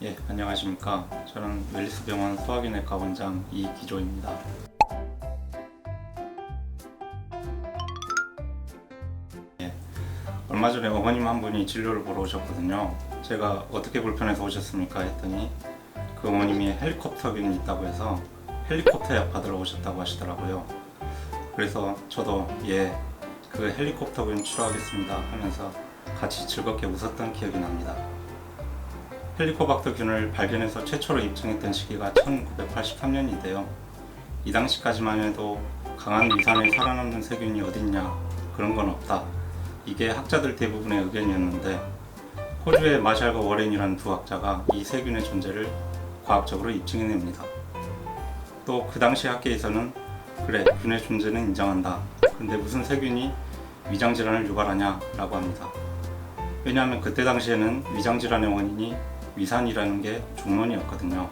예, 안녕하십니까. 저는 웰리스병원 소화기내과 원장 이기조입니다. 예, 얼마 전에 어머님 한 분이 진료를 보러 오셨거든요. 제가 어떻게 불편해서 오셨습니까? 했더니 그 어머님이 헬리콥터균이 있다고 해서 헬리콥터 약 받으러 오셨다고 하시더라고요. 그래서 저도 그 헬리콥터균 치료하겠습니다 하면서 같이 즐겁게 웃었던 기억이 납니다. 헬리코박터균을 발견해서 최초로 입증했던 시기가 1983년인데요. 이 당시까지만 해도 강한 위산에 살아남는 세균이 어딨냐, 그런 건 없다. 이게 학자들 대부분의 의견이었는데 호주의 마샬과 워렌이라는 두 학자가 이 세균의 존재를 과학적으로 입증해냅니다. 또 그 당시 학계에서는 그래, 균의 존재는 인정한다. 근데 무슨 세균이 위장질환을 유발하냐 라고 합니다. 왜냐하면 그때 당시에는 위장질환의 원인이 위산이라는 게 중론이었거든요.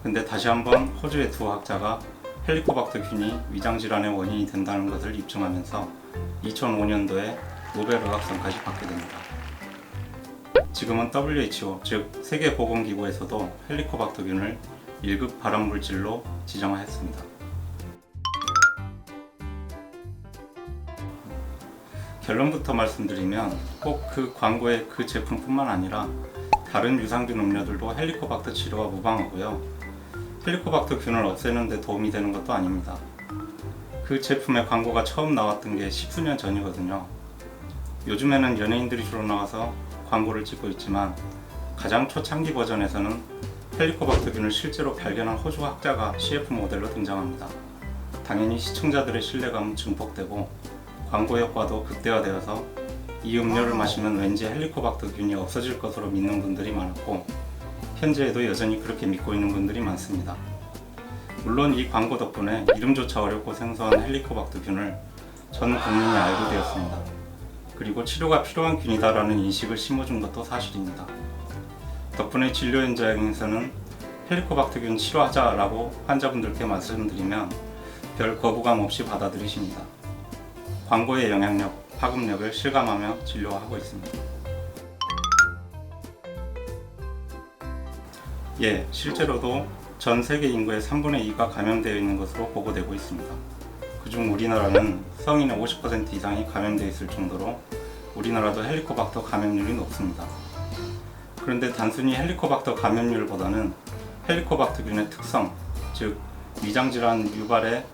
근데 다시 한번 호주의 두 학자가 헬리코박터균이 위장질환의 원인이 된다는 것을 입증하면서 2005년도에 노벨의학상까지 받게 됩니다. 지금은 WHO, 즉 세계보건기구에서도 헬리코박터균을 1급 발암물질로 지정하였습니다. 결론부터 말씀드리면 꼭 그 광고의 그 제품뿐만 아니라 다른 유산균 음료들도 헬리코박터 치료가 무방하고요. 헬리코박터균을 없애는 데 도움이 되는 것도 아닙니다. 그 제품의 광고가 처음 나왔던 게 10수년 전이거든요. 요즘에는 연예인들이 주로 나와서 광고를 찍고 있지만 가장 초창기 버전에서는 헬리코박터균을 실제로 발견한 호주 학자가 CF 모델로 등장합니다. 당연히 시청자들의 신뢰감은 증폭되고 광고 효과도 극대화되어서 이 음료를 마시면 왠지 헬리코박터균이 없어질 것으로 믿는 분들이 많았고 현재에도 여전히 그렇게 믿고 있는 분들이 많습니다. 물론 이 광고 덕분에 이름조차 어렵고 생소한 헬리코박터균을 전 국민이 알게 되었습니다. 그리고 치료가 필요한 균이다라는 인식을 심어준 것도 사실입니다. 덕분에 진료 현장에서는 헬리코박터균 치료하자라고 환자분들께 말씀드리면 별 거부감 없이 받아들이십니다. 광고의 영향력, 파급력을 실감하며 진료하고 있습니다. 실제로도 전 세계 인구의 3분의 2가 감염되어 있는 것으로 보고되고 있습니다. 그중 우리나라는 성인의 50% 이상이 감염되어 있을 정도로 우리나라도 헬리코박터 감염률이 높습니다. 그런데 단순히 헬리코박터 감염률보다는 헬리코박터균의 특성, 즉 위장질환 유발의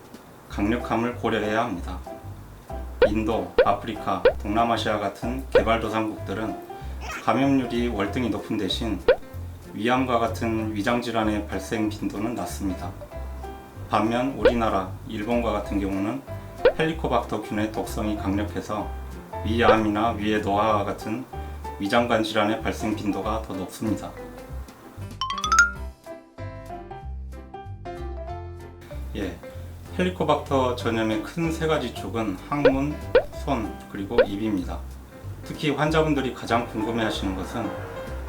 강력함을 고려해야 합니다. 인도, 아프리카, 동남아시아 같은 개발도상국들은 감염률이 월등히 높은 대신 위암과 같은 위장질환의 발생 빈도는 낮습니다. 반면 우리나라, 일본과 같은 경우는 헬리코박터균의 독성이 강력해서 위암이나 위의 노화와 같은 위장관 질환의 발생 빈도가 더 높습니다. 헬리코박터 전염의 큰 세 가지 축은 항문, 손, 그리고 입입니다. 특히 환자분들이 가장 궁금해하시는 것은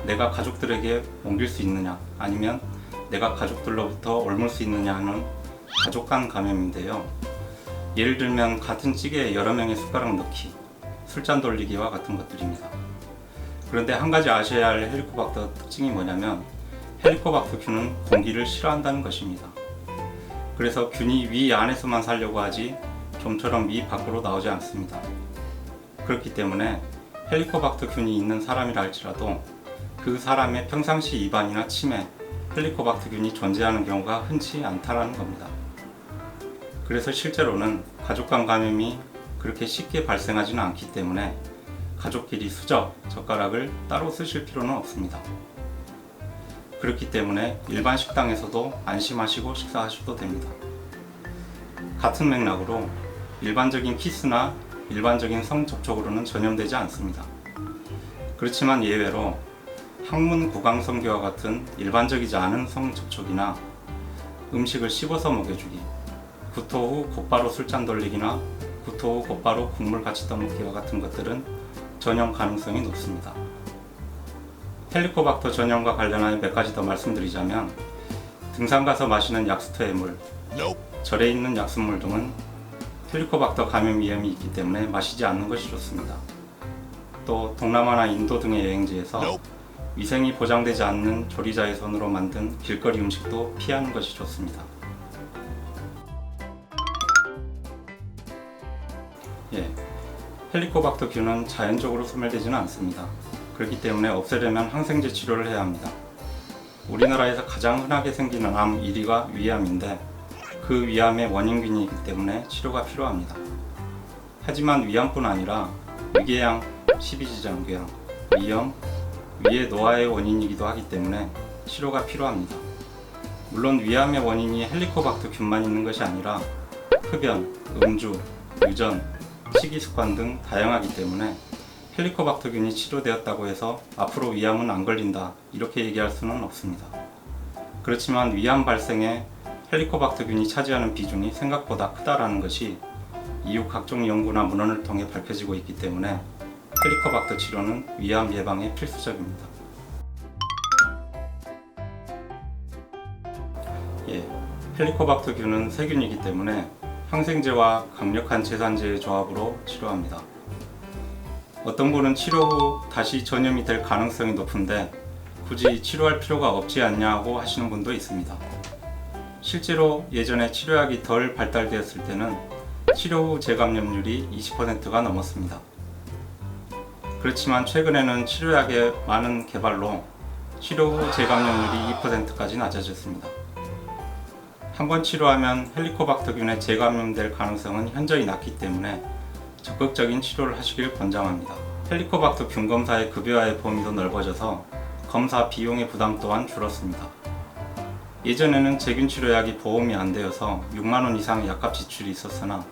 내가 가족들에게 옮길 수 있느냐, 아니면 내가 가족들로부터 옮을 수 있느냐 하는 가족 간 감염인데요. 예를 들면 같은 찌개에 여러 명의 숟가락 넣기, 술잔 돌리기와 같은 것들입니다. 그런데 한 가지 아셔야 할 헬리코박터 특징이 뭐냐면 헬리코박터균은 공기를 싫어한다는 것입니다. 그래서 균이 위 안에서만 살려고 하지 좀처럼 위 밖으로 나오지 않습니다. 그렇기 때문에 헬리코박터균이 있는 사람이라 할지라도 그 사람의 평상시 입안이나 침에 헬리코박터균이 존재하는 경우가 흔치 않다는 겁니다. 그래서 실제로는 가족 간 감염이 그렇게 쉽게 발생하지는 않기 때문에 가족끼리 수저, 젓가락을 따로 쓰실 필요는 없습니다. 그렇기 때문에 일반 식당에서도 안심하시고 식사하셔도 됩니다. 같은 맥락으로 일반적인 키스나 일반적인 성접촉으로는 전염되지 않습니다. 그렇지만 예외로 항문 구강성기와 같은 일반적이지 않은 성접촉이나 음식을 씹어서 먹여주기, 구토 후 곧바로 술잔 돌리기나 구토 후 곧바로 국물 같이 떠먹기와 같은 것들은 전염 가능성이 높습니다. 헬리코박터 전염과 관련하여 몇 가지 더 말씀드리자면 등산 가서 마시는 약수터의 물, 절에 있는 약수물 등은 헬리코박터 감염 위험이 있기 때문에 마시지 않는 것이 좋습니다. 또 동남아나 인도 등의 여행지에서 위생이 보장되지 않는 조리자의 손으로 만든 길거리 음식도 피하는 것이 좋습니다. 예, 헬리코박터균은 자연적으로 소멸되지는 않습니다. 그렇기 때문에 없애려면 항생제 치료를 해야 합니다. 우리나라에서 가장 흔하게 생기는 암 1위가 위암인데 그 위암의 원인균이기 때문에 치료가 필요합니다. 하지만 위암뿐 아니라 위궤양, 십이지장궤양, 위염, 위의 노화의 원인이기도 하기 때문에 치료가 필요합니다. 물론 위암의 원인이 헬리코박터균만 있는 것이 아니라 흡연, 음주, 유전, 식이습관 등 다양하기 때문에 헬리코박터균이 치료되었다고 해서 앞으로 위암은 안 걸린다 이렇게 얘기할 수는 없습니다. 그렇지만 위암 발생에 헬리코박터균이 차지하는 비중이 생각보다 크다라는 것이 이후 각종 연구나 문헌을 통해 밝혀지고 있기 때문에 헬리코박터 치료는 위암 예방에 필수적입니다. 예, 헬리코박터균은 세균이기 때문에 항생제와 강력한 제산제의 조합으로 치료합니다. 어떤 분은 치료 후 다시 전염이 될 가능성이 높은데 굳이 치료할 필요가 없지 않냐고 하시는 분도 있습니다. 실제로 예전에 치료약이 덜 발달되었을 때는 치료 후 재감염률이 20%가 넘었습니다. 그렇지만 최근에는 치료약의 많은 개발로 치료 후 재감염률이 2%까지 낮아졌습니다. 한번 치료하면 헬리코박터균에 재감염될 가능성은 현저히 낮기 때문에 적극적인 치료를 하시길 권장합니다. 헬리코박터균 검사의 급여와의 범위도 넓어져서 검사 비용의 부담 또한 줄었습니다. 예전에는 제균 치료약이 보험이 안 되어서 6만원 이상 약값 지출이 있었으나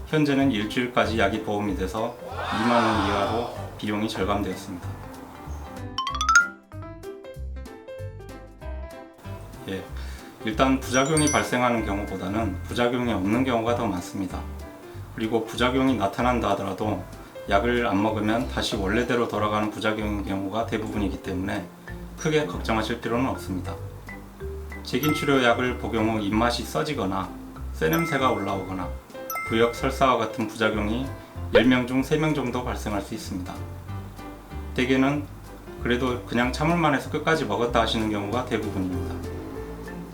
현재는 일주일까지 약이 보험이 돼서 2만원 이하로 비용이 절감되었습니다. 예, 일단 부작용이 발생하는 경우보다는 부작용이 없는 경우가 더 많습니다. 그리고 부작용이 나타난다 하더라도 약을 안 먹으면 다시 원래대로 돌아가는 부작용인 경우가 대부분이기 때문에 크게 걱정하실 필요는 없습니다. 제균 치료약을 복용 후 입맛이 써지거나 쇠냄새가 올라오거나 부역 설사와 같은 부작용이 10명 중 3명 정도 발생할 수 있습니다. 대개는 그래도 그냥 참을만 해서 끝까지 먹었다 하시는 경우가 대부분입니다.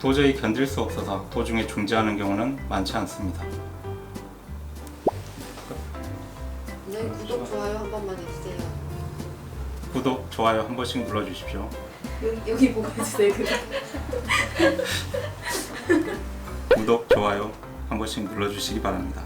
도저히 견딜 수 없어서 도중에 중지하는 경우는 많지 않습니다. 네, 구독, 좋아요 한 번만 해주세요. 구독, 좋아요 한 번씩 눌러주십시오. 여기 보고 해주세요. 구독, 좋아요 한 번씩 눌러주시기 바랍니다.